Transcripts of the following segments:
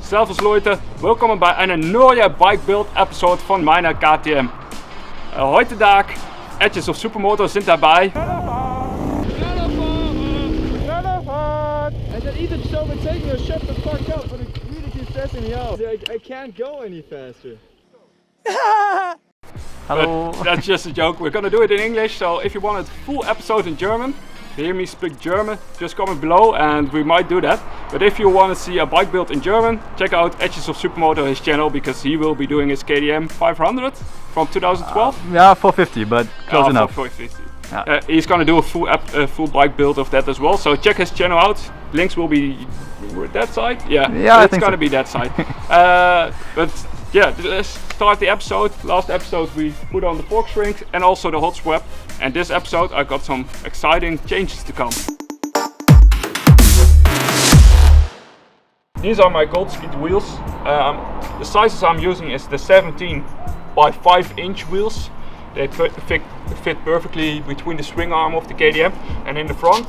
Servus Leute, welkom bij een nieuwe bike build episode van mijn KTM. Heute Tag, Edges of Supermoto sind dabei. And then Ethan's so been taking a shut the fuck up, but it really keeps stressing me out. I can't go any faster. Hello. That's just a joke. We're gonna do it in English, so if you want a full episode in German, hear me speak German, just comment below and we might do that. But if you want to see a bike build in German, check out Edges of Supermoto, his channel, because he will be doing his KTM 500 from 2012. Yeah, 450, but close enough. 450. Yeah. He's gonna do a full bike build of that as well, so check his channel out. Links will be that side. Yeah, it's gonna be that side. But yeah, let's start the episode. Last episode we put on the Forkshrink and also the hot swap, and this episode I got some exciting changes to come. These are my Goldspeed wheels. The sizes I'm using is the 17 by 5 inch wheels. They fit perfectly between the swing arm of the KTM and in the front.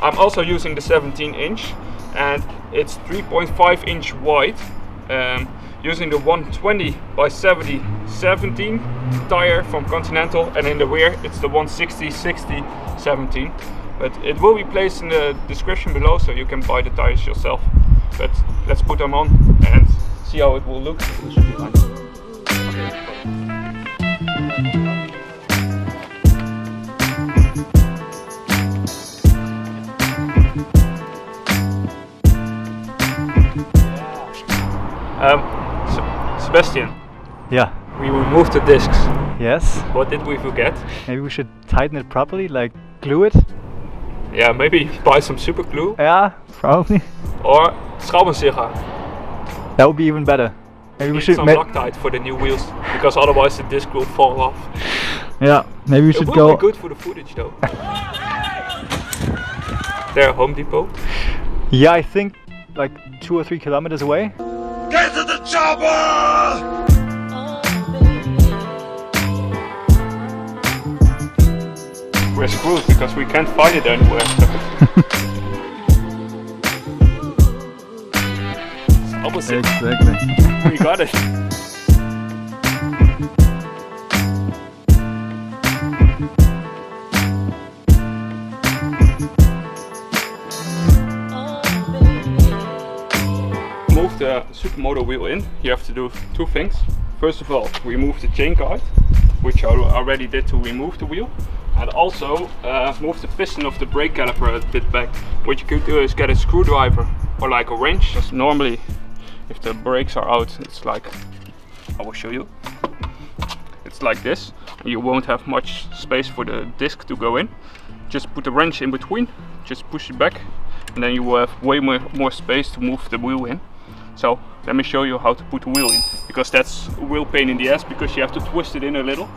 I'm also using the 17 inch and it's 3.5 inch wide. Using the 120 by 70 17 tire from Continental, and in the rear it's the 160 60 17. But it will be placed in the description below so you can buy the tires yourself. But let's put them on and see how it will look. It should be fine. Sebastian. Yeah. We removed the discs. Yes. What did we forget? Maybe we should tighten it properly, like glue it. Yeah, maybe buy some super glue. Yeah, probably. Or Schraubensicher. That would be even better. Maybe we should some Loctite for the new wheels, because otherwise the disc will fall off. Yeah, maybe we should go. It will be good for the footage though. There, Home Depot. Yeah, I think like 2 or 3 kilometers away. Get to the chopper! We're screwed because we can't find it anywhere. It's opposite. Exactly. We got it. Move the Supermoto wheel in. You have to do 2 things. First of all, remove the chain guard, which I already did to remove the wheel. And also move the piston of the brake caliper a bit back. What you could do is get a screwdriver or like a wrench. Because normally if the brakes are out, it's like, I will show you. It's like this. You won't have much space for the disc to go in. Just put the wrench in between, just push it back, and then you will have way more space to move the wheel in. So let me show you how to put the wheel in, because that's a real pain in the ass, because you have to twist it in a little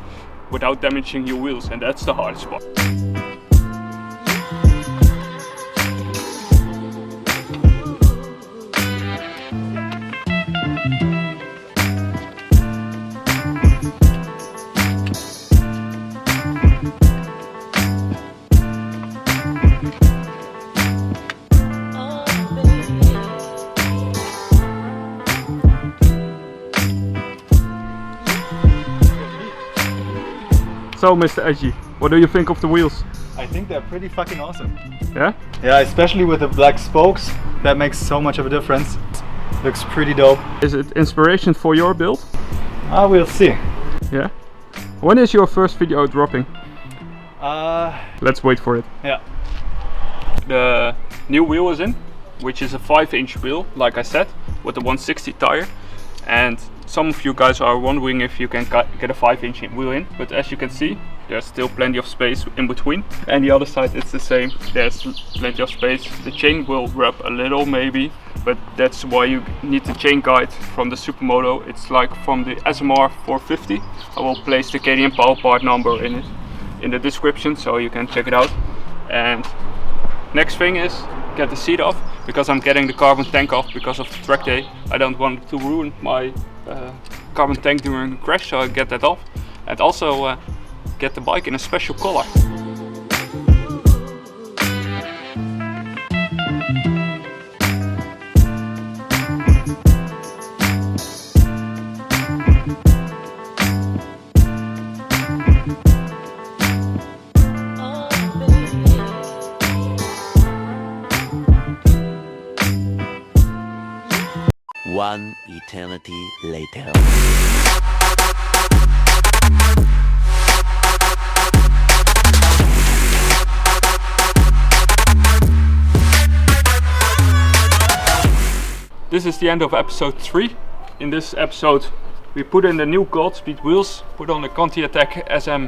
without damaging your wheels, and that's the hardest part. So Mr. Edgy, what do you think of the wheels? I think they're pretty fucking awesome. Yeah? Yeah, especially with the black spokes. That makes so much of a difference. Looks pretty dope. Is it inspiration for your build? We'll see. Yeah? When is your first video dropping? Let's wait for it. Yeah. The new wheel is in, which is a 5-inch wheel, like I said, with the 160 tire. And some of you guys are wondering if you can get a 5-inch wheel in, but as you can see, there's still plenty of space in between. And the other side it's the same, there's plenty of space. The chain will wrap a little maybe, but that's why you need the chain guide from the Supermoto. It's like from the SMR 450. I will place the KTM Powerpart number in it in the description so you can check it out. And next thing is get the seat off, because I'm getting the carbon tank off because of the track day. I don't want to ruin my carbon tank during the crash, so I get that off. And also get the bike in a special color. One eternity later. This is the end of episode 3. In this episode we put in the new Goldspeed wheels, put on the Continental Attack SM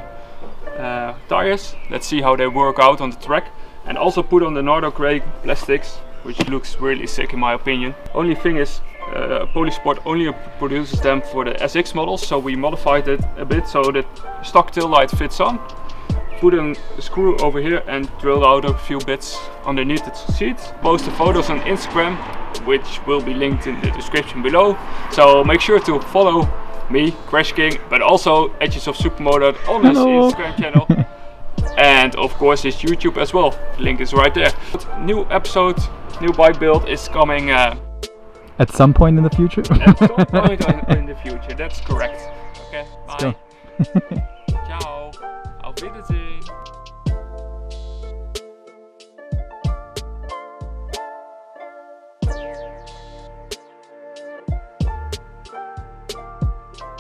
tires. Let's see how they work out on the track. And also put on the Nardo Grey plastics, which looks really sick in my opinion. Only thing is, Polisport only produces them for the SX models, so we modified it a bit so that stock tail light fits on. Put a screw over here and drilled out a few bits underneath the seat. Post the photos on Instagram, which will be linked in the description below. So make sure to follow me, Crashking, but also Edges of Supermoto on his Instagram channel. And of course his YouTube as well. Link is right there. New episode, new bike build is coming at some point in the future. At some point in the future, that's correct. Okay, bye. Ciao. Auf Wiedersehen.